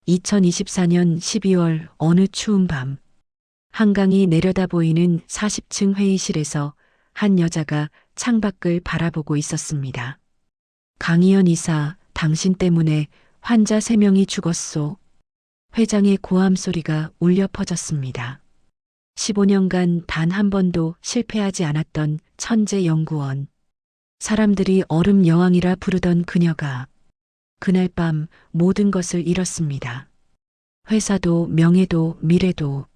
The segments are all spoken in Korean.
2024년 12월 어느 추운 밤, 한강이 내려다 보이는 40층 회의실에서 한 여자가 창밖을 바라보고 있었습니다. 강희연 이사, 당신 때문에 환자 3명이 죽었소. 회장의 고함 소리가 울려 퍼졌습니다. 15년간 단 한 번도 실패하지 않았던 천재 연구원. 사람들이 얼음 여왕이라 부르던 그녀가 그날 밤 모든 것을 잃었습니다. 회사도 명예도 미래도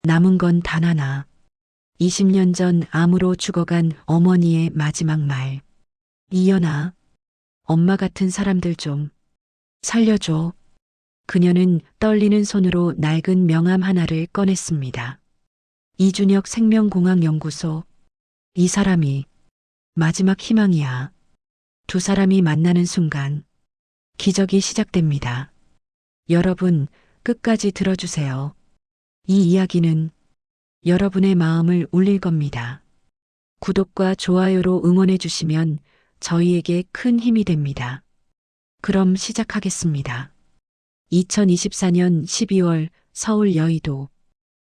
남은 건 단 하나. 20년 전 암으로 죽어간 어머니의 마지막 말. 이연아, 엄마 같은 사람들 좀 살려줘. 그녀는 떨리는 손으로 낡은 명함 하나를 꺼냈습니다. 이준혁 생명공학연구소. 이 사람이 마지막 희망이야. 두 사람이 만나는 순간 기적이 시작됩니다. 여러분, 끝까지 들어주세요. 이 이야기는 여러분의 마음을 울릴 겁니다. 구독과 좋아요로 응원해 주시면 저희에게 큰 힘이 됩니다. 그럼 시작하겠습니다. 2024년 12월 서울 여의도.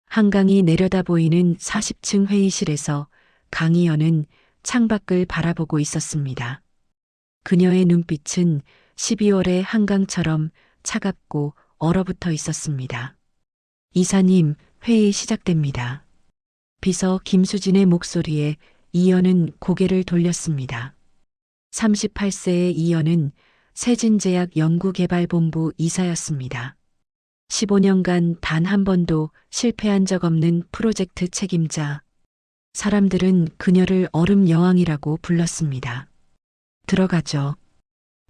한강이 내려다 보이는 40층 회의실에서 강희연은 창밖을 바라보고 있었습니다. 그녀의 눈빛은 12월의 한강처럼 차갑고 얼어붙어 있었습니다. 이사님, 회의 시작됩니다. 비서 김수진의 목소리에 이연은 고개를 돌렸습니다. 38세의 이연은 세진제약 연구개발본부 이사였습니다. 15년간 단 한 번도 실패한 적 없는 프로젝트 책임자. 사람들은 그녀를 얼음 여왕이라고 불렀습니다. 들어가죠.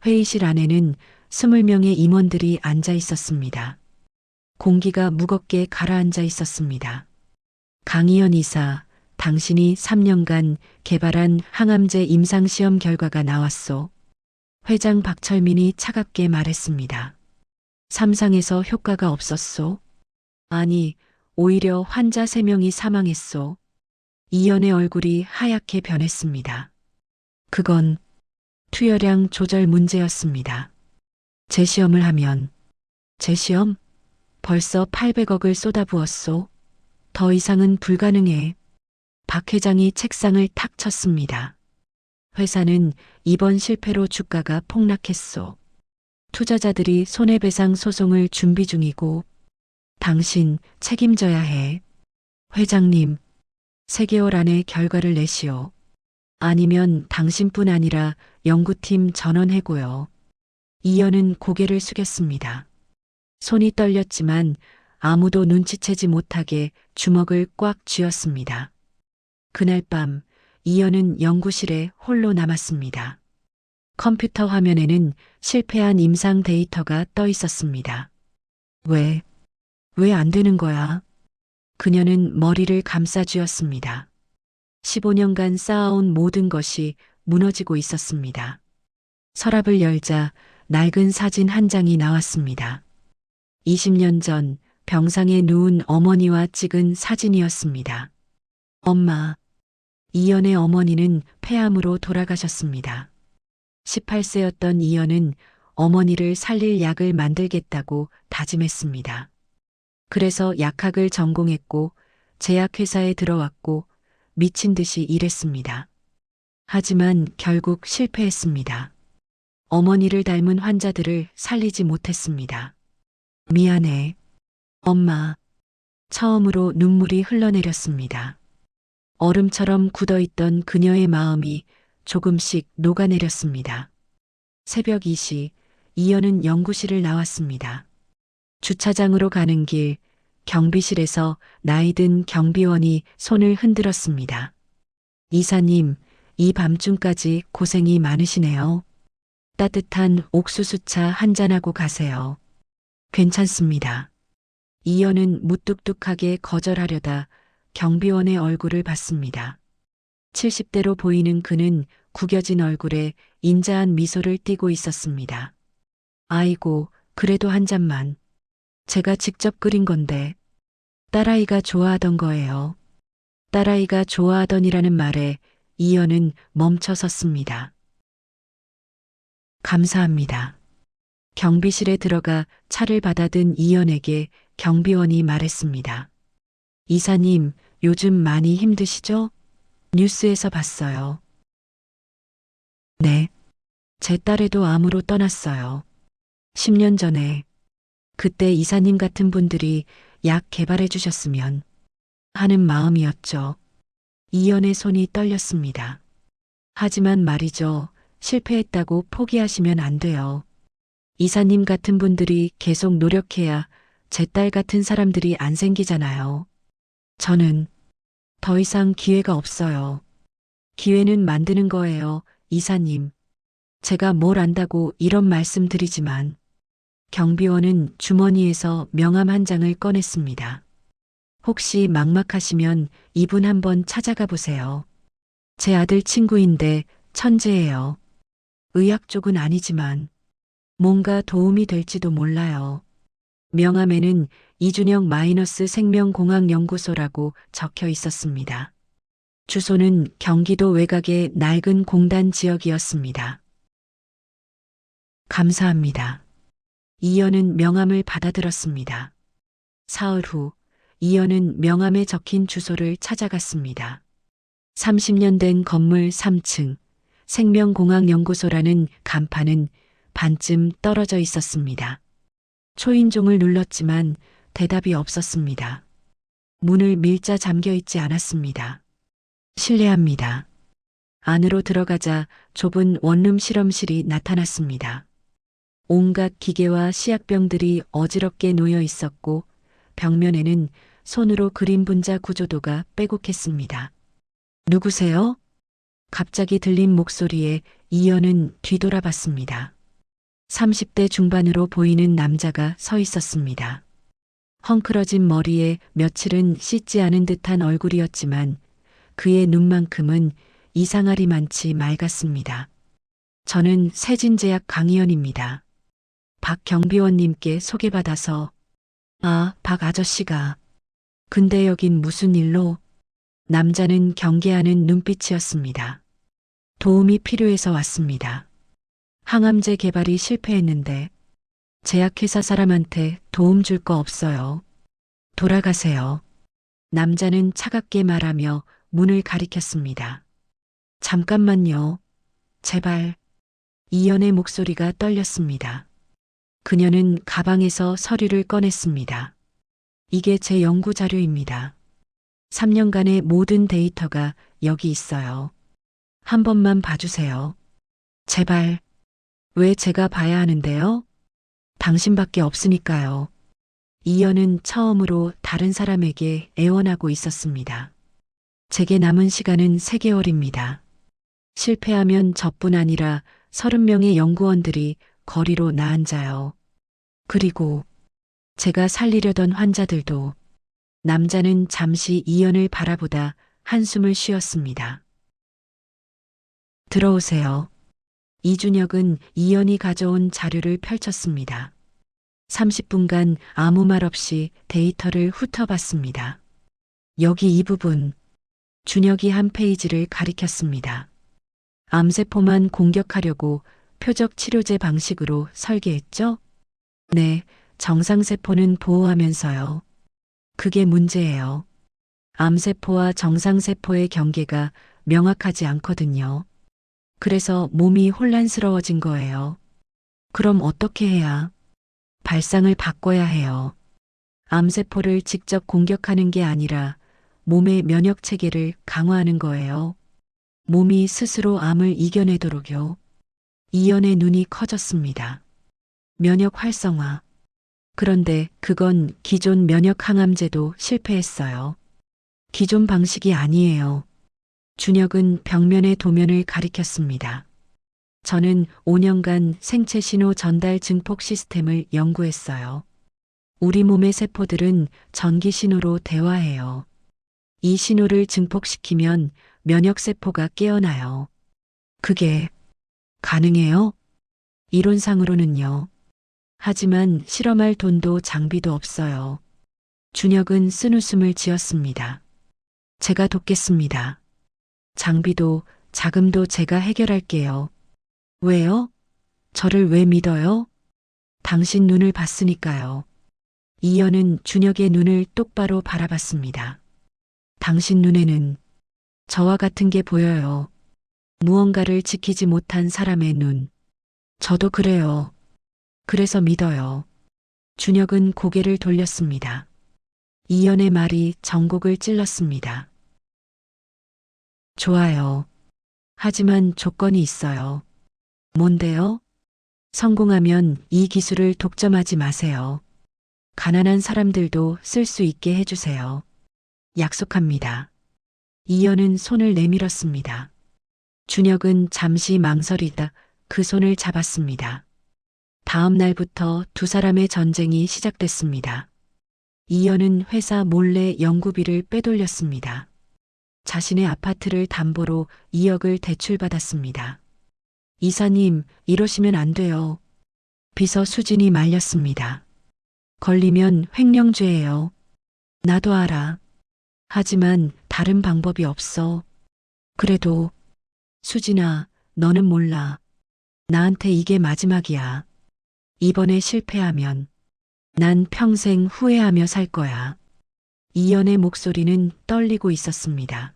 회의실 안에는 20명의 임원들이 앉아 있었습니다. 공기가 무겁게 가라앉아 있었습니다. 강희연 이사, 당신이 3년간 개발한 항암제 임상시험 결과가 나왔소. 회장 박철민이 차갑게 말했습니다. 삼상에서 효과가 없었소. 아니, 오히려 환자 3명이 사망했소. 이연의 얼굴이 하얗게 변했습니다. 그건 투여량 조절 문제였습니다. 재시험을 하면, 재시험? 벌써 800억을 쏟아부었소. 더 이상은 불가능해. 박 회장이 책상을 탁 쳤습니다. 회사는 이번 실패로 주가가 폭락했소. 투자자들이 손해배상 소송을 준비 중이고 당신 책임져야 해. 회장님, 3개월 안에 결과를 내시오. 아니면 당신뿐 아니라 연구팀 전원해고요. 이연은 고개를 숙였습니다. 손이 떨렸지만 아무도 눈치채지 못하게 주먹을 꽉 쥐었습니다. 그날 밤 이연은 연구실에 홀로 남았습니다. 컴퓨터 화면에는 실패한 임상 데이터가 떠 있었습니다. 왜 안 되는 거야? 그녀는 머리를 감싸 쥐었습니다. 15년간 쌓아온 모든 것이 무너지고 있었습니다. 서랍을 열자 낡은 사진 한 장이 나왔습니다. 20년 전 병상에 누운 어머니와 찍은 사진이었습니다. 엄마, 이연의 어머니는 폐암으로 돌아가셨습니다. 18세였던 이연은 어머니를 살릴 약을 만들겠다고 다짐했습니다. 그래서 약학을 전공했고 제약회사에 들어왔고 미친 듯이 일했습니다. 하지만 결국 실패했습니다. 어머니를 닮은 환자들을 살리지 못했습니다. 미안해. 엄마. 처음으로 눈물이 흘러내렸습니다. 얼음처럼 굳어있던 그녀의 마음이 조금씩 녹아내렸습니다. 새벽 2시, 이연은 연구실을 나왔습니다. 주차장으로 가는 길, 경비실에서 나이든 경비원이 손을 흔들었습니다. 이사님, 이 밤중까지 고생이 많으시네요. 따뜻한 옥수수차 한잔하고 가세요. 괜찮습니다. 이연은 무뚝뚝하게 거절하려다 경비원의 얼굴을 봤습니다. 70대로 보이는 그는 구겨진 얼굴에 인자한 미소를 띠고 있었습니다. 아이고, 그래도 한 잔만. 제가 직접 끓인 건데. 딸아이가 좋아하던 거예요. 딸아이가 좋아하던이라는 말에 이연은 멈춰 섰습니다. 감사합니다. 경비실에 들어가 차를 받아든 이연에게 경비원이 말했습니다. 이사님, 요즘 많이 힘드시죠? 뉴스에서 봤어요. 네. 제 딸애도 암으로 떠났어요. 10년 전에. 그때 이사님 같은 분들이 약 개발해 주셨으면 하는 마음이었죠. 이연의 손이 떨렸습니다. 하지만 말이죠. 실패했다고 포기하시면 안 돼요. 이사님 같은 분들이 계속 노력해야 제 딸 같은 사람들이 안 생기잖아요. 저는 더 이상 기회가 없어요. 기회는 만드는 거예요, 이사님. 제가 뭘 안다고 이런 말씀 드리지만 경비원은 주머니에서 명함 한 장을 꺼냈습니다. 혹시 막막하시면 이분 한번 찾아가 보세요. 제 아들 친구인데 천재예요. 의학 쪽은 아니지만 뭔가 도움이 될지도 몰라요. 명함에는 이준영 마이너스 생명공학연구소라고 적혀 있었습니다. 주소는 경기도 외곽의 낡은 공단 지역이었습니다. 감사합니다. 이연은 명함을 받아들었습니다. 사흘 후 이연은 명함에 적힌 주소를 찾아갔습니다. 30년 된 건물 3층 생명공학연구소라는 간판은 반쯤 떨어져 있었습니다. 초인종을 눌렀지만 대답이 없었습니다. 문을 밀자 잠겨 있지 않았습니다. 실례합니다. 안으로 들어가자 좁은 원룸 실험실이 나타났습니다. 온갖 기계와 시약병들이 어지럽게 놓여 있었고 벽면에는 손으로 그린 분자 구조도가 빼곡했습니다. 누구세요? 갑자기 들린 목소리에 이연은 뒤돌아봤습니다. 30대 중반으로 보이는 남자가 서 있었습니다. 헝클어진 머리에 며칠은 씻지 않은 듯한 얼굴이었지만 그의 눈만큼은 이상하리만치 맑았습니다. 저는 세진제약 강희연입니다. 박 경비원님께 소개받아서. 아, 박 아저씨가. 근데 여긴 무슨 일로? 남자는 경계하는 눈빛이었습니다. 도움이 필요해서 왔습니다. 항암제 개발이 실패했는데 제약회사 사람한테 도움 줄 거 없어요. 돌아가세요. 남자는 차갑게 말하며 문을 가리켰습니다. 잠깐만요. 제발. 이연의 목소리가 떨렸습니다. 그녀는 가방에서 서류를 꺼냈습니다. 이게 제 연구 자료입니다. 3년간의 모든 데이터가 여기 있어요. 한 번만 봐주세요. 제발. 왜 제가 봐야 하는데요? 당신밖에 없으니까요. 이연은 처음으로 다른 사람에게 애원하고 있었습니다. 제게 남은 시간은 3개월입니다. 실패하면 저뿐 아니라 30명의 연구원들이 거리로 나앉아요. 그리고 제가 살리려던 환자들도. 남자는 잠시 이연을 바라보다 한숨을 쉬었습니다. 들어오세요. 이준혁은 이연이 가져온 자료를 펼쳤습니다. 30분간 아무 말 없이 데이터를 훑어봤습니다. 여기 이 부분. 준혁이 한 페이지를 가리켰습니다. 암세포만 공격하려고 표적 치료제 방식으로 설계했죠? 네, 정상세포는 보호하면서요. 그게 문제예요. 암세포와 정상세포의 경계가 명확하지 않거든요. 그래서 몸이 혼란스러워진 거예요. 그럼 어떻게 해야? 발상을 바꿔야 해요. 암세포를 직접 공격하는 게 아니라 몸의 면역 체계를 강화하는 거예요. 몸이 스스로 암을 이겨내도록요. 이연의 눈이 커졌습니다. 면역 활성화. 그런데 그건 기존 면역 항암제도 실패했어요. 기존 방식이 아니에요. 준혁은 벽면의 도면을 가리켰습니다. 저는 5년간 생체 신호 전달 증폭 시스템을 연구했어요. 우리 몸의 세포들은 전기 신호로 대화해요. 이 신호를 증폭시키면 면역세포가 깨어나요. 그게 가능해요? 이론상으로는요. 하지만 실험할 돈도 장비도 없어요. 준혁은 쓴웃음을 지었습니다. 제가 돕겠습니다. 장비도 자금도 제가 해결할게요. 왜요? 저를 왜 믿어요? 당신 눈을 봤으니까요. 이연은 준혁의 눈을 똑바로 바라봤습니다. 당신 눈에는 저와 같은 게 보여요. 무언가를 지키지 못한 사람의 눈. 저도 그래요. 그래서 믿어요. 준혁은 고개를 돌렸습니다. 이연의 말이 전곡을 찔렀습니다. 좋아요. 하지만 조건이 있어요. 뭔데요? 성공하면 이 기술을 독점하지 마세요. 가난한 사람들도 쓸 수 있게 해주세요. 약속합니다. 이연은 손을 내밀었습니다. 준혁은 잠시 망설이다 그 손을 잡았습니다. 다음 날부터 두 사람의 전쟁이 시작됐습니다. 이연은 회사 몰래 연구비를 빼돌렸습니다. 자신의 아파트를 담보로 2억을 대출받았습니다. 이사님, 이러시면 안 돼요. 비서 수진이 말렸습니다. 걸리면 횡령죄예요. 나도 알아. 하지만 다른 방법이 없어. 그래도 수진아, 너는 몰라. 나한테 이게 마지막이야. 이번에 실패하면 난 평생 후회하며 살 거야. 이연의 목소리는 떨리고 있었습니다.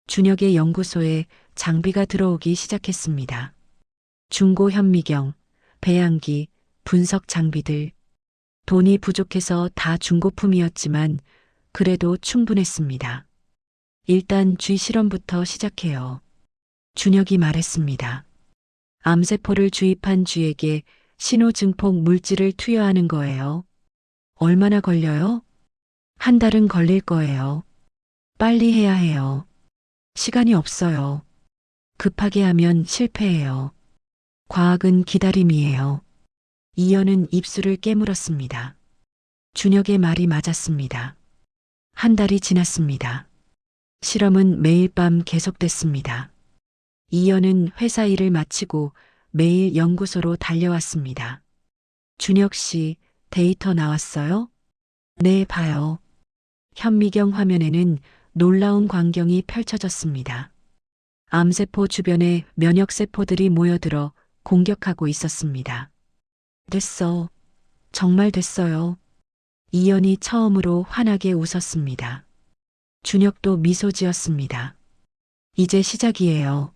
준혁의 연구소에 장비가 들어오기 시작했습니다. 중고 현미경, 배양기, 분석 장비들. 돈이 부족해서 다 중고품이었지만 그래도 충분했습니다. 일단 쥐 실험부터 시작해요. 준혁이 말했습니다. 암세포를 주입한 쥐에게 신호증폭 물질을 투여하는 거예요. 얼마나 걸려요? 한 달은 걸릴 거예요. 빨리 해야 해요. 시간이 없어요. 급하게 하면 실패해요. 과학은 기다림이에요. 이연은 입술을 깨물었습니다. 준혁의 말이 맞았습니다. 한 달이 지났습니다. 실험은 매일 밤 계속됐습니다. 이연은 회사 일을 마치고 매일 연구소로 달려왔습니다. 준혁 씨, 데이터 나왔어요? 네, 봐요. 현미경 화면에는 놀라운 광경이 펼쳐졌습니다. 암세포 주변에 면역세포들이 모여들어 공격하고 있었습니다. 됐어. 정말 됐어요. 이연이 처음으로 환하게 웃었습니다. 준혁도 미소 지었습니다. 이제 시작이에요.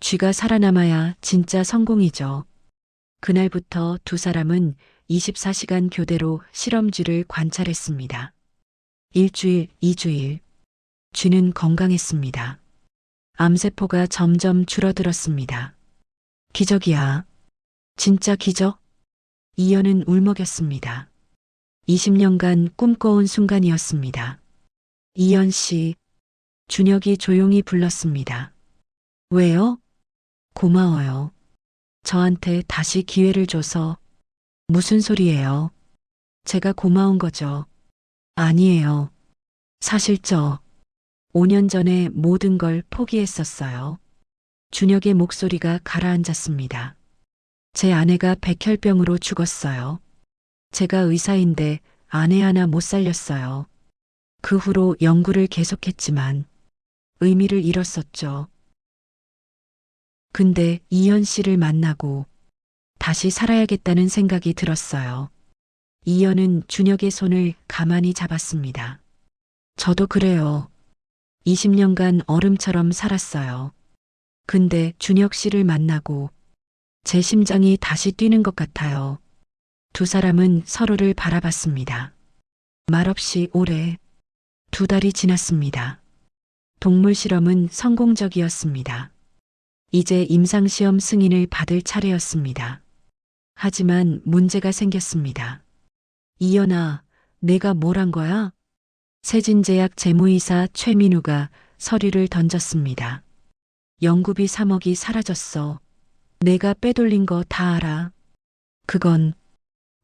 쥐가 살아남아야 진짜 성공이죠. 그날부터 두 사람은 24시간 교대로 실험쥐를 관찰했습니다. 일주일, 2주일. 쥐는 건강했습니다. 암세포가 점점 줄어들었습니다. 기적이야. 진짜 기적? 이연은 울먹였습니다. 20년간 꿈꿔온 순간이었습니다. 이연 씨, 준혁이 조용히 불렀습니다. 왜요? 고마워요. 저한테 다시 기회를 줘서. 무슨 소리예요? 제가 고마운 거죠. 아니에요. 사실 저 5년 전에 모든 걸 포기했었어요. 준혁의 목소리가 가라앉았습니다. 제 아내가 백혈병으로 죽었어요. 제가 의사인데 아내 하나 못 살렸어요. 그 후로 연구를 계속했지만 의미를 잃었었죠. 근데 이현 씨를 만나고 다시 살아야겠다는 생각이 들었어요. 이현은 준혁의 손을 가만히 잡았습니다. 저도 그래요. 20년간 얼음처럼 살았어요. 근데 준혁 씨를 만나고 제 심장이 다시 뛰는 것 같아요. 두 사람은 서로를 바라봤습니다. 말없이 오래 2달이 지났습니다. 동물 실험은 성공적이었습니다. 이제 임상시험 승인을 받을 차례였습니다. 하지만 문제가 생겼습니다. 이연아, 내가 뭘 한 거야? 세진제약 재무이사 최민우가 서류를 던졌습니다. 연구비 3억이 사라졌어. 내가 빼돌린 거 다 알아. 그건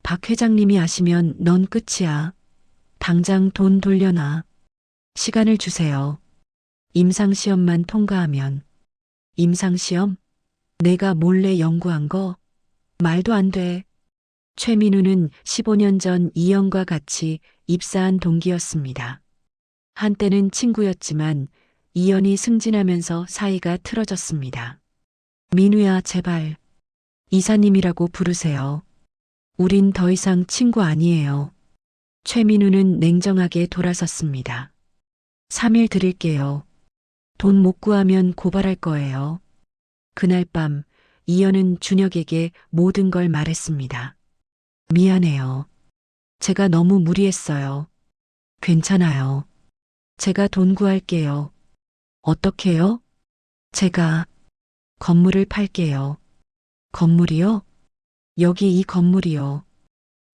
박 회장님이 아시면 넌 끝이야. 당장 돈 돌려놔. 시간을 주세요. 임상시험만 통과하면. 임상시험? 내가 몰래 연구한 거? 말도 안 돼. 최민우는 15년 전 이영과 같이 입사한 동기였습니다. 한때는 친구였지만 이연이 승진하면서 사이가 틀어졌습니다. 민우야, 제발. 이사님이라고 부르세요. 우린 더 이상 친구 아니에요. 최민우는 냉정하게 돌아섰습니다. 3일 드릴게요. 돈 못 구하면 고발할 거예요. 그날 밤 이현은 준혁에게 모든 걸 말했습니다. 미안해요. 제가 너무 무리했어요. 괜찮아요. 제가 돈 구할게요. 어떻게요? 제가 건물을 팔게요. 건물이요? 여기 이 건물이요.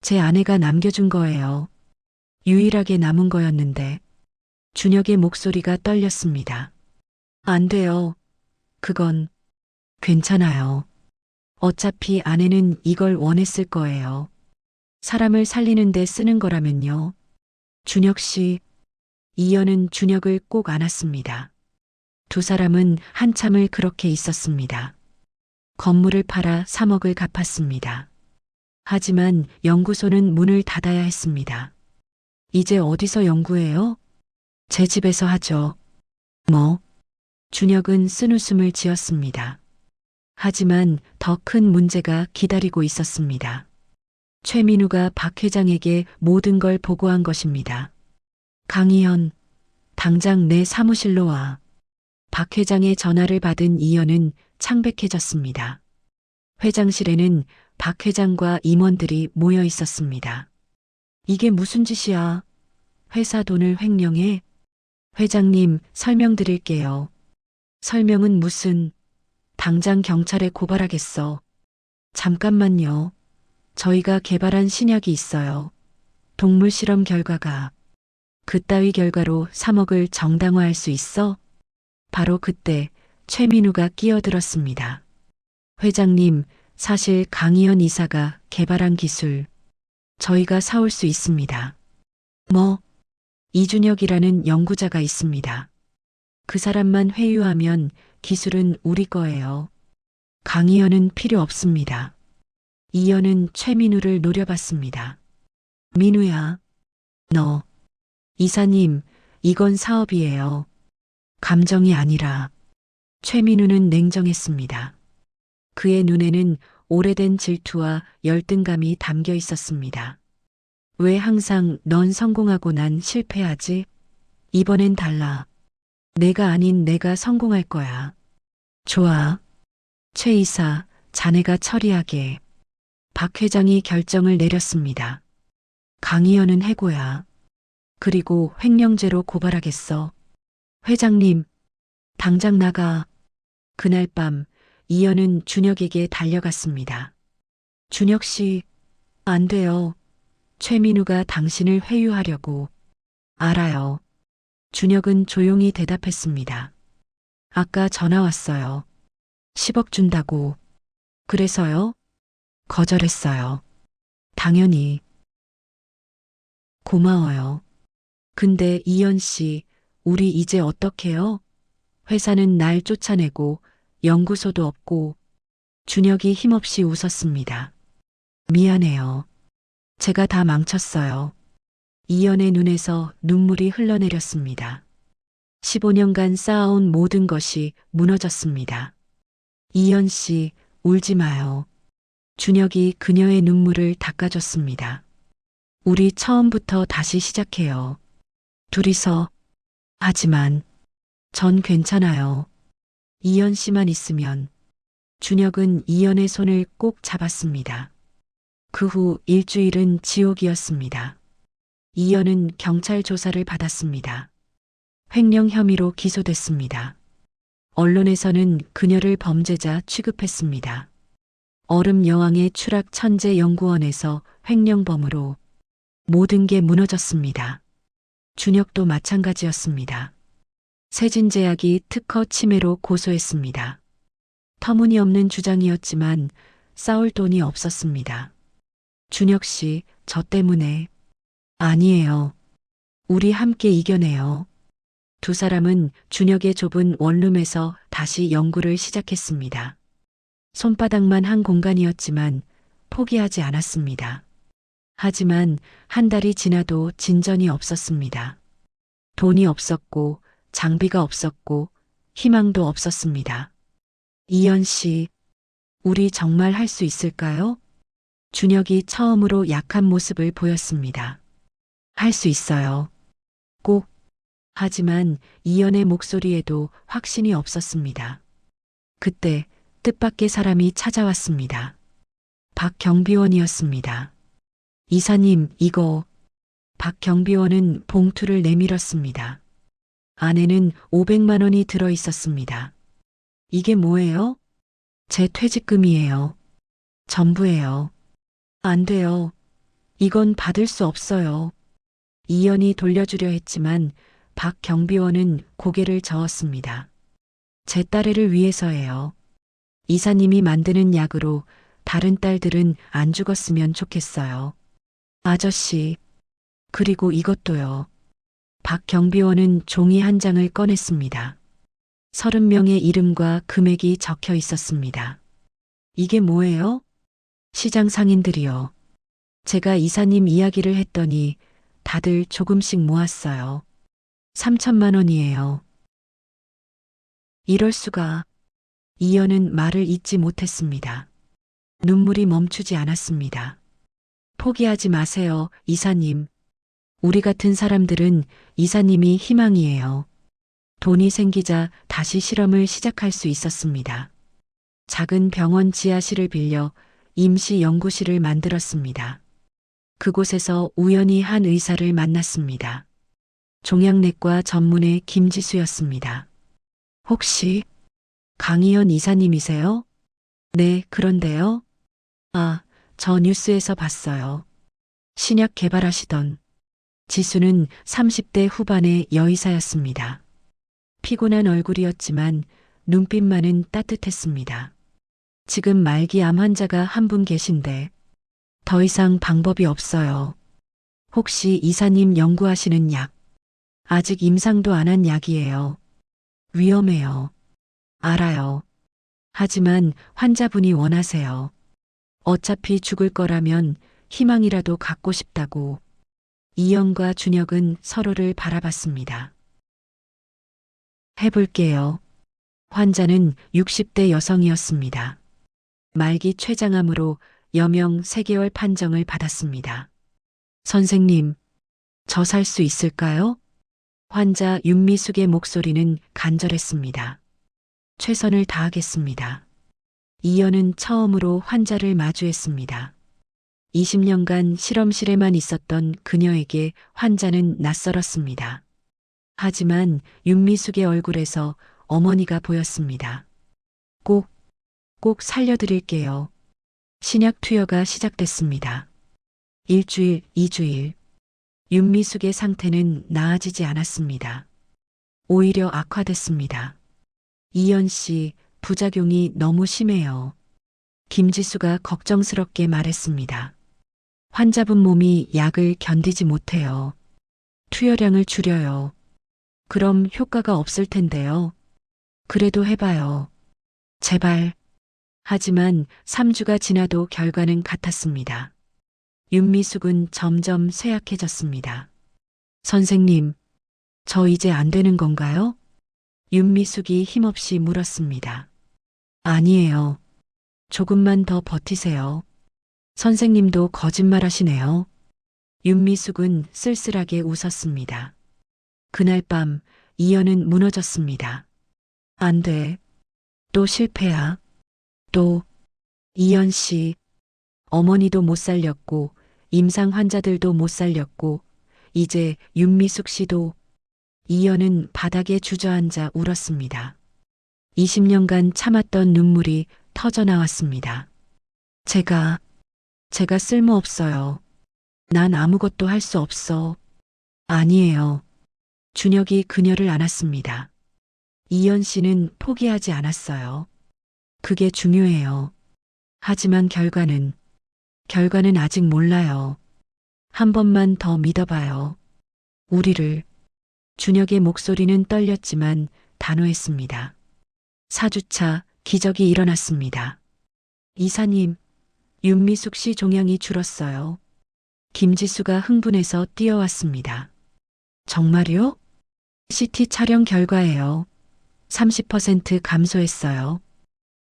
제 아내가 남겨준 거예요. 유일하게 남은 거였는데. 준혁의 목소리가 떨렸습니다. 안 돼요. 그건 괜찮아요. 어차피 아내는 이걸 원했을 거예요. 사람을 살리는데 쓰는 거라면요. 준혁 씨, 이현은 준혁을 꼭 안았습니다. 두 사람은 한참을 그렇게 있었습니다. 건물을 팔아 3억을 갚았습니다. 하지만 연구소는 문을 닫아야 했습니다. 이제 어디서 연구해요? 제 집에서 하죠. 뭐? 준혁은 쓴웃음을 지었습니다. 하지만 더 큰 문제가 기다리고 있었습니다. 최민우가 박 회장에게 모든 걸 보고한 것입니다. 강희연, 당장 내 사무실로 와. 박 회장의 전화를 받은 이현은 창백해졌습니다. 회장실에는 박 회장과 임원들이 모여 있었습니다. 이게 무슨 짓이야? 회사 돈을 횡령해? 회장님, 설명드릴게요. 설명은 무슨, 당장 경찰에 고발하겠어. 잠깐만요. 저희가 개발한 신약이 있어요. 동물 실험 결과가. 그따위 결과로 3억을 정당화할 수 있어? 바로 그때 최민우가 끼어들었습니다. 회장님, 사실 강희연 이사가 개발한 기술, 저희가 사올 수 있습니다. 뭐? 이준혁이라는 연구자가 있습니다. 그 사람만 회유하면 기술은 우리 거예요. 강희연은 필요 없습니다. 이현은 최민우를 노려봤습니다. 민우야, 너. 이사님, 이건 사업이에요. 감정이 아니라. 최민우는 냉정했습니다. 그의 눈에는 오래된 질투와 열등감이 담겨 있었습니다. 왜 항상 넌 성공하고 난 실패하지? 이번엔 달라. 내가 아닌 내가 성공할 거야. 좋아. 최 이사, 자네가 처리하게. 박 회장이 결정을 내렸습니다. 강희연은 해고야. 그리고 횡령죄로 고발하겠어. 회장님, 당장 나가. 그날 밤 이현은 준혁에게 달려갔습니다. 준혁 씨, 안 돼요. 최민우가 당신을 회유하려고. 알아요. 준혁은 조용히 대답했습니다. 아까 전화 왔어요. 10억 준다고. 그래서요? 거절했어요. 당연히. 고마워요. 근데 이현 씨, 우리 이제 어떡해요? 회사는 날 쫓아내고 연구소도 없고. 준혁이 힘없이 웃었습니다. 미안해요. 제가 다 망쳤어요. 이현의 눈에서 눈물이 흘러내렸습니다. 15년간 쌓아온 모든 것이 무너졌습니다. 이현 씨, 울지 마요. 준혁이 그녀의 눈물을 닦아줬습니다. 우리 처음부터 다시 시작해요. 둘이서. 하지만 전 괜찮아요. 이현 씨만 있으면. 준혁은 이현의 손을 꼭 잡았습니다. 그 후 일주일은 지옥이었습니다. 이현은 경찰 조사를 받았습니다. 횡령 혐의로 기소됐습니다. 언론에서는 그녀를 범죄자 취급했습니다. 얼음 여왕의 추락 천재 연구원에서 횡령범으로 모든 게 무너졌습니다. 준혁도 마찬가지였습니다. 세진제약이 특허 침해로 고소했습니다. 터무니없는 주장이었지만 싸울 돈이 없었습니다. 준혁 씨, 저 때문에. 아니에요. 우리 함께 이겨내요. 두 사람은 준혁의 좁은 원룸에서 다시 연구를 시작했습니다. 손바닥만 한 공간이었지만 포기하지 않았습니다. 하지만 한 달이 지나도 진전이 없었습니다. 돈이 없었고 장비가 없었고 희망도 없었습니다. 이현 씨, 우리 정말 할 수 있을까요? 준혁이 처음으로 약한 모습을 보였습니다. 할 수 있어요. 꼭. 하지만 이연의 목소리에도 확신이 없었습니다. 그때 뜻밖의 사람이 찾아왔습니다. 박경비원이었습니다. 이사님, 이거. 박경비원은 봉투를 내밀었습니다. 안에는 500만 원이 들어 있었습니다. 이게 뭐예요? 제 퇴직금이에요. 전부예요. 안 돼요. 이건 받을 수 없어요. 이연이 돌려주려 했지만 박경비원은 고개를 저었습니다. 제 딸애를 위해서예요. 이사님이 만드는 약으로 다른 딸들은 안 죽었으면 좋겠어요. 아저씨, 그리고 이것도요. 박경비원은 종이 한 장을 꺼냈습니다. 30명의 이름과 금액이 적혀 있었습니다. 이게 뭐예요? 시장 상인들이요. 제가 이사님 이야기를 했더니 다들 조금씩 모았어요. 3천만 원이에요. 이럴 수가. 이연은 말을 잇지 못했습니다. 눈물이 멈추지 않았습니다. 포기하지 마세요, 이사님. 우리 같은 사람들은 이사님이 희망이에요. 돈이 생기자 다시 실험을 시작할 수 있었습니다. 작은 병원 지하실을 빌려 임시 연구실을 만들었습니다. 그곳에서 우연히 한 의사를 만났습니다. 종양내과 전문의 김지수였습니다. 혹시 강희연 이사님이세요? 네, 그런데요. 아, 저 뉴스에서 봤어요. 신약 개발하시던. 지수는 30대 후반의 여의사였습니다. 피곤한 얼굴이었지만 눈빛만은 따뜻했습니다. 지금 말기 암 환자가 한 분 계신데 더 이상 방법이 없어요. 혹시 이사님 연구하시는 약? 아직 임상도 안 한 약이에요. 위험해요. 알아요. 하지만 환자분이 원하세요. 어차피 죽을 거라면 희망이라도 갖고 싶다고. 이연과 준혁은 서로를 바라봤습니다. 해볼게요. 환자는 60대 여성이었습니다. 말기 췌장암으로 여명 3개월 판정을 받았습니다. 선생님, 저 살 수 있을까요? 환자 윤미숙의 목소리는 간절했습니다. 최선을 다하겠습니다. 이연은 처음으로 환자를 마주했습니다. 20년간 실험실에만 있었던 그녀에게 환자는 낯설었습니다. 하지만 윤미숙의 얼굴에서 어머니가 보였습니다. 꼭 살려드릴게요. 신약 투여가 시작됐습니다. 1주일, 2주일. 윤미숙의 상태는 나아지지 않았습니다. 오히려 악화됐습니다. 이연 씨, 부작용이 너무 심해요. 김지수가 걱정스럽게 말했습니다. 환자분 몸이 약을 견디지 못해요. 투여량을 줄여요. 그럼 효과가 없을 텐데요. 그래도 해봐요. 제발. 하지만 3주가 지나도 결과는 같았습니다. 윤미숙은 점점 쇠약해졌습니다. 선생님, 저 이제 안 되는 건가요? 윤미숙이 힘없이 물었습니다. 아니에요. 조금만 더 버티세요. 선생님도 거짓말하시네요. 윤미숙은 쓸쓸하게 웃었습니다. 그날 밤 이연은 무너졌습니다. 안 돼. 또 실패야. 또. 이연 씨. 어머니도 못 살렸고 임상 환자들도 못 살렸고 이제 윤미숙 씨도. 이연은 바닥에 주저앉아 울었습니다. 20년간 참았던 눈물이 터져 나왔습니다. 제가 쓸모없어요. 난 아무것도 할 수 없어. 아니에요. 준혁이 그녀를 안았습니다. 이연 씨는 포기하지 않았어요. 그게 중요해요. 하지만 결과는 아직 몰라요. 한 번만 더 믿어봐요. 우리를. 준혁의 목소리는 떨렸지만 단호했습니다. 4주차 기적이 일어났습니다. 이사님, 윤미숙 씨 종양이 줄었어요. 김지수가 흥분해서 뛰어왔습니다. 정말요? CT 촬영 결과예요. 30% 감소했어요.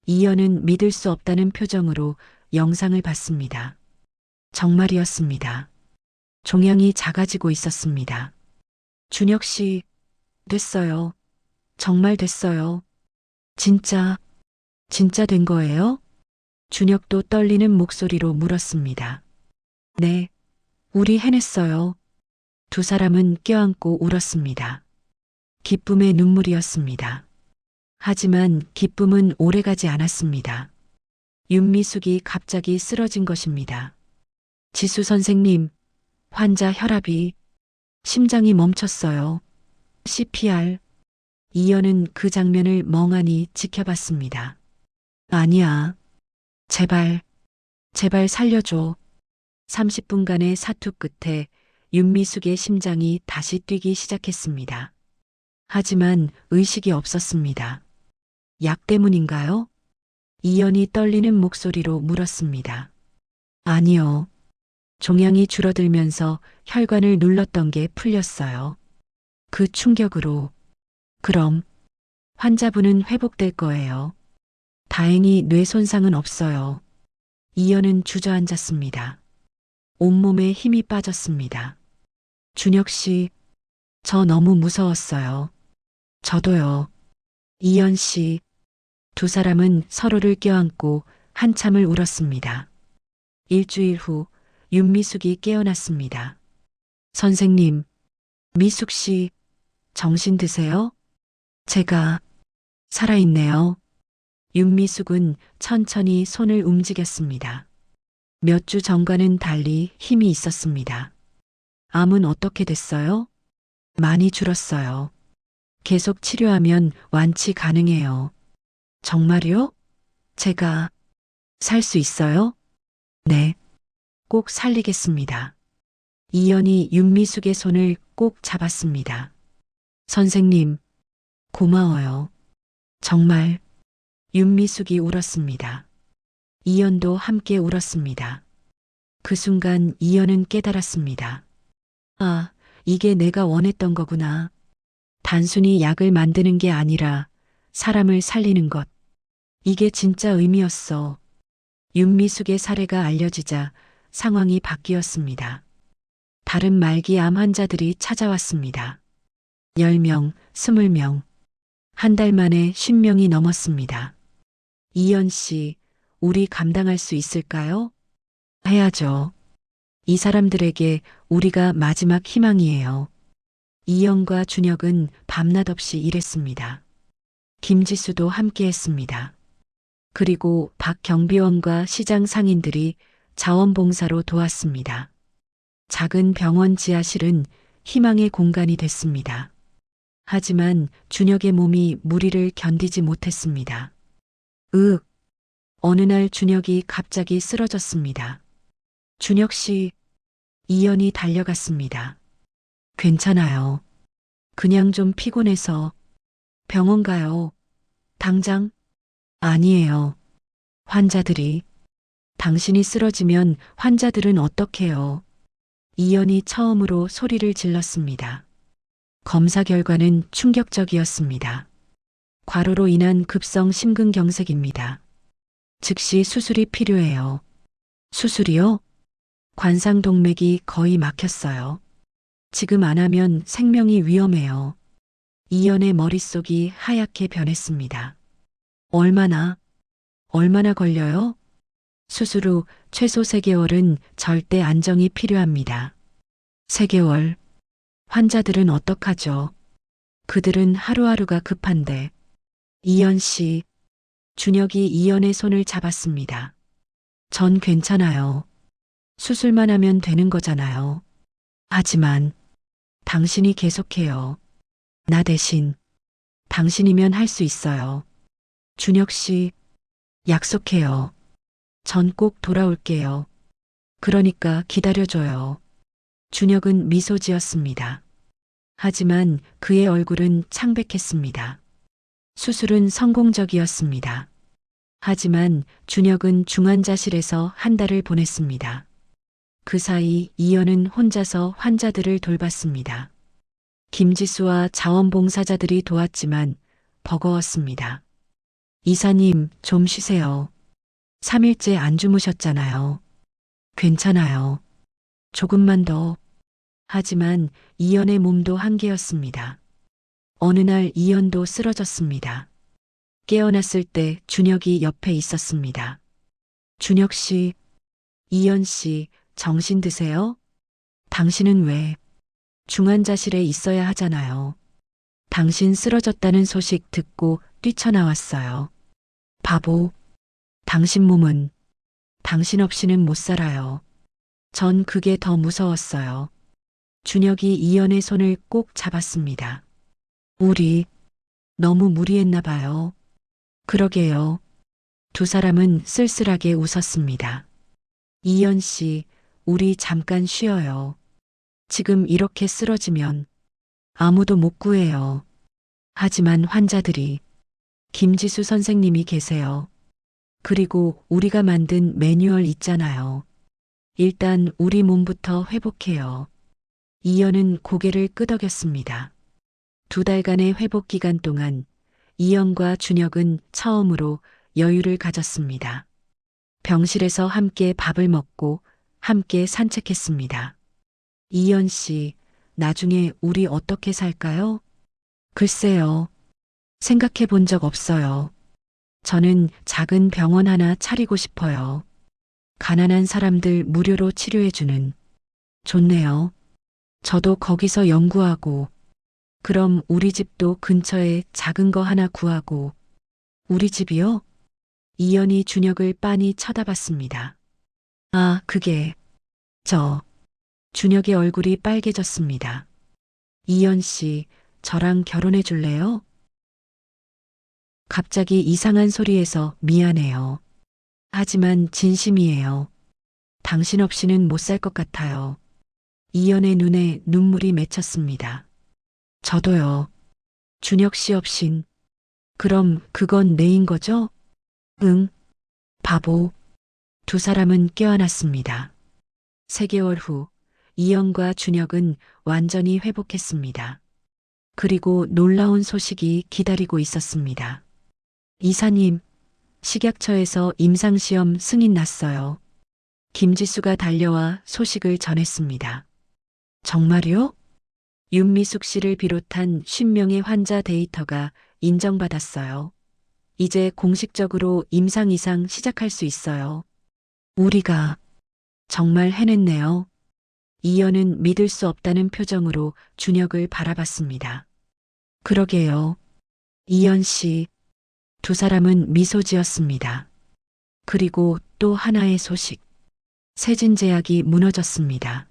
이연은 믿을 수 없다는 표정으로 영상을 봤습니다. 정말이었습니다. 종양이 작아지고 있었습니다. 준혁 씨, 됐어요. 정말 됐어요. 진짜, 진짜 된 거예요? 준혁도 떨리는 목소리로 물었습니다. 네, 우리 해냈어요. 두 사람은 껴안고 울었습니다. 기쁨의 눈물이었습니다. 하지만 기쁨은 오래가지 않았습니다. 윤미숙이 갑자기 쓰러진 것입니다. 지수 선생님, 환자 혈압이, 심장이 멈췄어요. CPR. 이연은 그 장면을 멍하니 지켜봤습니다. 아니야. 제발, 제발 살려줘. 30분간의 사투 끝에 윤미숙의 심장이 다시 뛰기 시작했습니다. 하지만 의식이 없었습니다. 약 때문인가요? 이연이 떨리는 목소리로 물었습니다. 아니요. 종양이 줄어들면서 혈관을 눌렀던 게 풀렸어요. 그 충격으로. 그럼 환자분은 회복될 거예요. 다행히 뇌 손상은 없어요. 이연은 주저앉았습니다. 온몸에 힘이 빠졌습니다. 준혁 씨, 저 너무 무서웠어요. 저도요. 이연 씨, 두 사람은 서로를 껴안고 한참을 울었습니다. 일주일 후 윤미숙이 깨어났습니다. 선생님, 미숙 씨, 정신 드세요? 제가 살아있네요. 윤미숙은 천천히 손을 움직였습니다. 몇 주 전과는 달리 힘이 있었습니다. 암은 어떻게 됐어요? 많이 줄었어요. 계속 치료하면 완치 가능해요. 정말요? 제가 살 수 있어요? 네, 꼭 살리겠습니다. 이연이 윤미숙의 손을 꼭 잡았습니다. 선생님, 고마워요. 정말. 윤미숙이 울었습니다. 이연도 함께 울었습니다. 그 순간 이연은 깨달았습니다. 아, 이게 내가 원했던 거구나. 단순히 약을 만드는 게 아니라 사람을 살리는 것. 이게 진짜 의미였어. 윤미숙의 사례가 알려지자 상황이 바뀌었습니다. 다른 말기 암 환자들이 찾아왔습니다. 10명, 20명. 한 달 만에 10명이 넘었습니다. 이연 씨, 우리 감당할 수 있을까요? 해야죠. 이 사람들에게 우리가 마지막 희망이에요. 이연과 준혁은 밤낮 없이 일했습니다. 김지수도 함께 했습니다. 그리고 박경비원과 시장 상인들이 자원봉사로 도왔습니다. 작은 병원 지하실은 희망의 공간이 됐습니다. 하지만 준혁의 몸이 무리를 견디지 못했습니다. 어느 날 준혁이 갑자기 쓰러졌습니다. 준혁 씨, 이연이 달려갔습니다. 괜찮아요. 그냥 좀 피곤해서. 병원 가요. 당장? 아니에요. 환자들이. 당신이 쓰러지면 환자들은 어떡해요? 이연이 처음으로 소리를 질렀습니다. 검사 결과는 충격적이었습니다. 과로로 인한 급성 심근경색입니다. 즉시 수술이 필요해요. 수술이요? 관상동맥이 거의 막혔어요. 지금 안 하면 생명이 위험해요. 이연의 머릿속이 하얗게 변했습니다. 얼마나 걸려요? 수술 후 최소 3개월은 절대 안정이 필요합니다. 3개월. 환자들은 어떡하죠? 그들은 하루하루가 급한데. 이연 씨, 준혁이 이연의 손을 잡았습니다. 전 괜찮아요. 수술만 하면 되는 거잖아요. 하지만 당신이 계속해요. 나 대신 당신이면 할 수 있어요. 준혁 씨, 약속해요. 전 꼭 돌아올게요. 그러니까 기다려줘요. 준혁은 미소 지었습니다. 하지만 그의 얼굴은 창백했습니다. 수술은 성공적이었습니다. 하지만 준혁은 중환자실에서 한 달을 보냈습니다. 그 사이 이연은 혼자서 환자들을 돌봤습니다. 김지수와 자원봉사자들이 도왔지만 버거웠습니다. 이사님, 좀 쉬세요. 3일째 안 주무셨잖아요. 괜찮아요. 조금만 더. 하지만 이연의 몸도 한계였습니다. 어느 날 이연도 쓰러졌습니다. 깨어났을 때 준혁이 옆에 있었습니다. 준혁 씨, 이연 씨, 정신 드세요? 당신은 왜 중환자실에 있어야 하잖아요. 당신 쓰러졌다는 소식 듣고 뛰쳐나왔어요. 바보, 당신 몸은 당신 없이는 못 살아요. 전 그게 더 무서웠어요. 준혁이 이연의 손을 꼭 잡았습니다. 우리 너무 무리했나 봐요. 그러게요. 두 사람은 쓸쓸하게 웃었습니다. 이연 씨, 우리 잠깐 쉬어요. 지금 이렇게 쓰러지면 아무도 못 구해요. 하지만 환자들이 김지수 선생님이 계세요. 그리고 우리가 만든 매뉴얼 있잖아요. 일단 우리 몸부터 회복해요. 이연은 고개를 끄덕였습니다. 2달간의 회복 기간 동안 이연과 준혁은 처음으로 여유를 가졌습니다. 병실에서 함께 밥을 먹고 함께 산책했습니다. 이연 씨, 나중에 우리 어떻게 살까요? 글쎄요. 생각해 본 적 없어요. 저는 작은 병원 하나 차리고 싶어요. 가난한 사람들 무료로 치료해주는. 좋네요. 저도 거기서 연구하고, 그럼 우리 집도 근처에 작은 거 하나 구하고. 우리 집이요? 이연이 준혁을 빤히 쳐다봤습니다. 아, 그게, 준혁의 얼굴이 빨개졌습니다. 이연 씨, 저랑 결혼해 줄래요? 갑자기 이상한 소리에서 미안해요. 하지만 진심이에요. 당신 없이는 못 살 것 같아요. 이연의 눈에 눈물이 맺혔습니다. 저도요. 준혁 씨 없인. 그럼 그건 내인 거죠? 응. 바보. 두 사람은 껴안았습니다. 3개월 후, 이연과 준혁은 완전히 회복했습니다. 그리고 놀라운 소식이 기다리고 있었습니다. 이사님, 식약처에서 임상시험 승인 났어요. 김지수가 달려와 소식을 전했습니다. 정말요? 윤미숙 씨를 비롯한 50명의 환자 데이터가 인정받았어요. 이제 공식적으로 임상 이상 시작할 수 있어요. 우리가 정말 해냈네요. 이연은 믿을 수 없다는 표정으로 준혁을 바라봤습니다. 그러게요. 이연 씨, 두 사람은 미소 지었습니다. 그리고 또 하나의 소식. 세진제약이 무너졌습니다.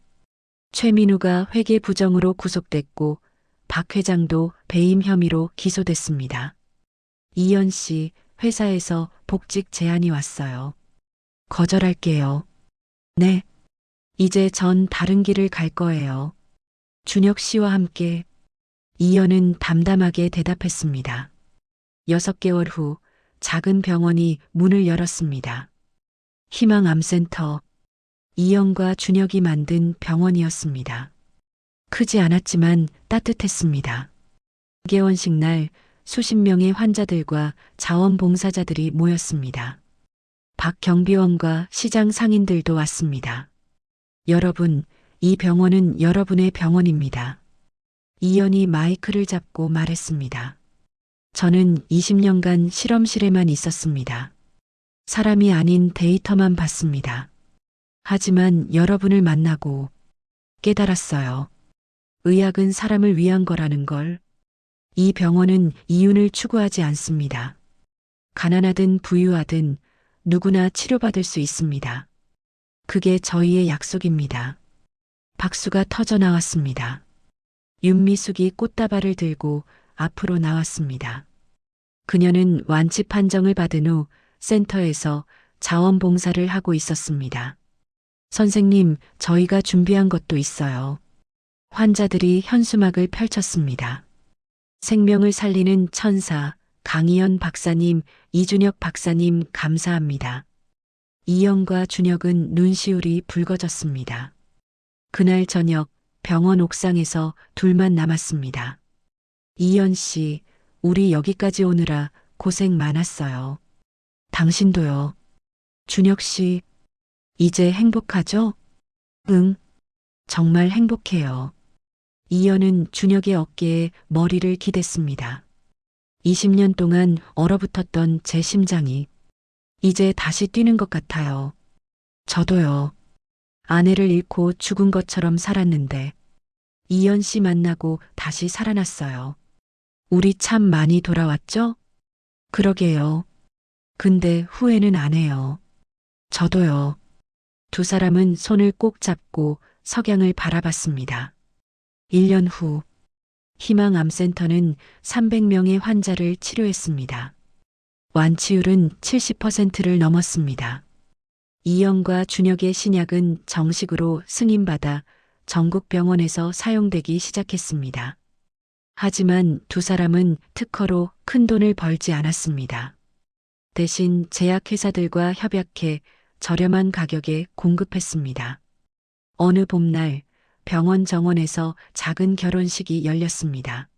최민우가 회계 부정으로 구속됐고 박 회장도 배임 혐의로 기소됐습니다. 이연 씨, 회사에서 복직 제안이 왔어요. 거절할게요. 네. 이제 전 다른 길을 갈 거예요. 준혁 씨와 함께. 이연은 담담하게 대답했습니다. 6개월 후 작은 병원이 문을 열었습니다. 희망암센터. 이연과 준혁이 만든 병원이었습니다. 크지 않았지만 따뜻했습니다. 개원식 날 수십 명의 환자들과 자원봉사자들이 모였습니다. 박 경비원과 시장 상인들도 왔습니다. 여러분, 이 병원은 여러분의 병원입니다. 이연이 마이크를 잡고 말했습니다. 저는 20년간 실험실에만 있었습니다. 사람이 아닌 데이터만 봤습니다. 하지만 여러분을 만나고 깨달았어요. 의학은 사람을 위한 거라는 걸. 이 병원은 이윤을 추구하지 않습니다. 가난하든 부유하든 누구나 치료받을 수 있습니다. 그게 저희의 약속입니다. 박수가 터져 나왔습니다. 윤미숙이 꽃다발을 들고 앞으로 나왔습니다. 그녀는 완치 판정을 받은 후 센터에서 자원봉사를 하고 있었습니다. 선생님, 저희가 준비한 것도 있어요. 환자들이 현수막을 펼쳤습니다. 생명을 살리는 천사, 강희연 박사님, 이준혁 박사님 감사합니다. 이연과 준혁은 눈시울이 붉어졌습니다. 그날 저녁 병원 옥상에서 둘만 남았습니다. 이연 씨, 우리 여기까지 오느라 고생 많았어요. 당신도요. 준혁 씨, 이제 행복하죠? 응, 정말 행복해요. 이연은 준혁의 어깨에 머리를 기댔습니다. 20년 동안 얼어붙었던 제 심장이 이제 다시 뛰는 것 같아요. 저도요. 아내를 잃고 죽은 것처럼 살았는데 이연 씨 만나고 다시 살아났어요. 우리 참 많이 돌아왔죠? 그러게요. 근데 후회는 안 해요. 저도요. 두 사람은 손을 꼭 잡고 석양을 바라봤습니다. 1년 후, 희망암센터는 300명의 환자를 치료했습니다. 완치율은 70%를 넘었습니다. 이영과 준혁의 신약은 정식으로 승인받아 전국 병원에서 사용되기 시작했습니다. 하지만 두 사람은 특허로 큰 돈을 벌지 않았습니다. 대신 제약회사들과 협약해 저렴한 가격에 공급했습니다. 어느 봄날 병원 정원에서 작은 결혼식이 열렸습니다.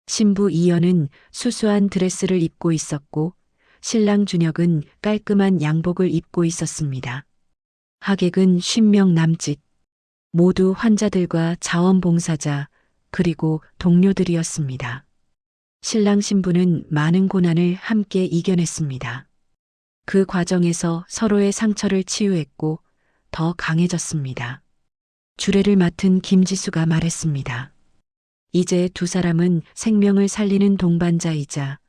신부 이연은 수수한 드레스를 입고 있었고 신랑 준혁은 깔끔한 양복을 입고 있었습니다. 하객은 50명 남짓, 모두 환자들과 자원봉사자 그리고 동료들이었습니다. 신랑 신부는 많은 고난을 함께 이겨냈습니다. 그 과정에서 서로의 상처를 치유했고 더 강해졌습니다. 주례를 맡은 김지수가 말했습니다. 이제 두 사람은 생명을 살리는 동반자이자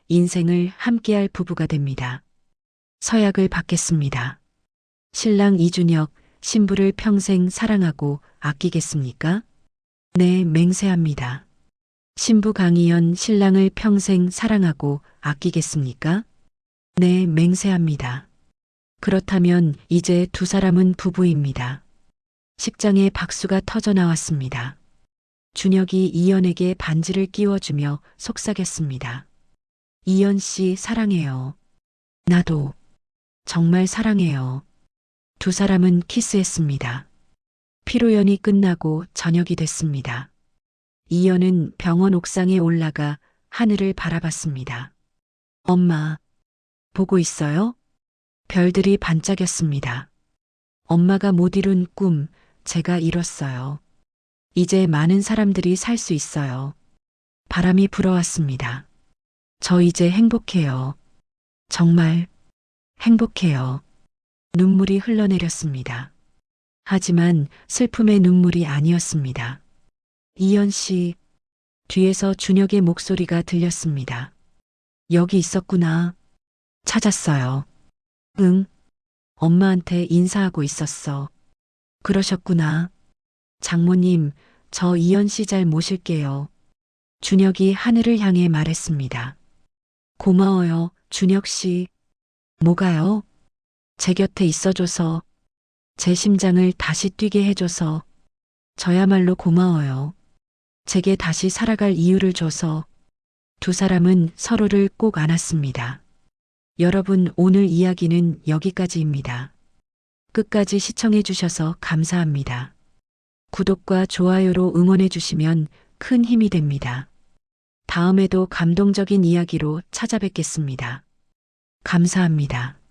인생을 함께할 부부가 됩니다. 서약을 받겠습니다. 신랑 이준혁, 신부를 평생 사랑하고 아끼겠습니까? 네, 맹세합니다. 신부 강희연, 신랑을 평생 사랑하고 아끼겠습니까? 네, 맹세합니다. 그렇다면 이제 두 사람은 부부입니다. 식장에 박수가 터져 나왔습니다. 준혁이 이연에게 반지를 끼워주며 속삭였습니다. 이연 씨 사랑해요. 나도 정말 사랑해요. 두 사람은 키스했습니다. 피로연이 끝나고 저녁이 됐습니다. 이연은 병원 옥상에 올라가 하늘을 바라봤습니다. 엄마, 보고 있어요? 별들이 반짝였습니다. 엄마가 못 이룬 꿈, 제가 이뤘어요. 이제 많은 사람들이 살 수 있어요. 바람이 불어왔습니다. 저 이제 행복해요. 정말 행복해요. 눈물이 흘러내렸습니다. 하지만 슬픔의 눈물이 아니었습니다. 이연 씨, 뒤에서 준혁의 목소리가 들렸습니다. 여기 있었구나. 찾았어요. 응, 엄마한테 인사하고 있었어. 그러셨구나. 장모님, 저 이연 씨 잘 모실게요. 준혁이 하늘을 향해 말했습니다. 고마워요, 준혁 씨. 뭐가요? 제 곁에 있어줘서, 제 심장을 다시 뛰게 해줘서, 저야말로 고마워요. 제게 다시 살아갈 이유를 줘서. 두 사람은 서로를 꼭 안았습니다. 여러분, 오늘 이야기는 여기까지입니다. 끝까지 시청해 주셔서 감사합니다. 구독과 좋아요로 응원해 주시면 큰 힘이 됩니다. 다음에도 감동적인 이야기로 찾아뵙겠습니다. 감사합니다.